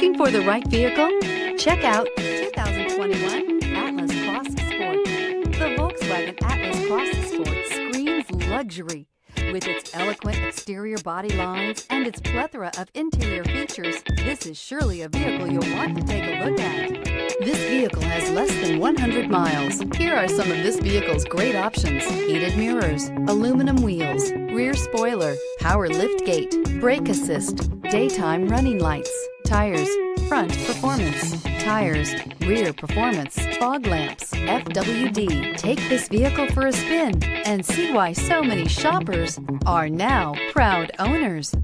Looking for the right vehicle? Check out 2021 Atlas Cross Sport. The Volkswagen Atlas Cross Sport screams luxury. With its eloquent exterior body lines and its plethora of interior features, this is surely a vehicle you'll want to take a look at. This vehicle has less than 100 miles. Here are some of this vehicle's great options: heated mirrors, aluminum wheels, rear spoiler, power liftgate, brake assist, daytime running lights, tires, front performance, tires, rear performance, fog lamps, FWD. Take this vehicle for a spin and see why so many shoppers are now proud owners.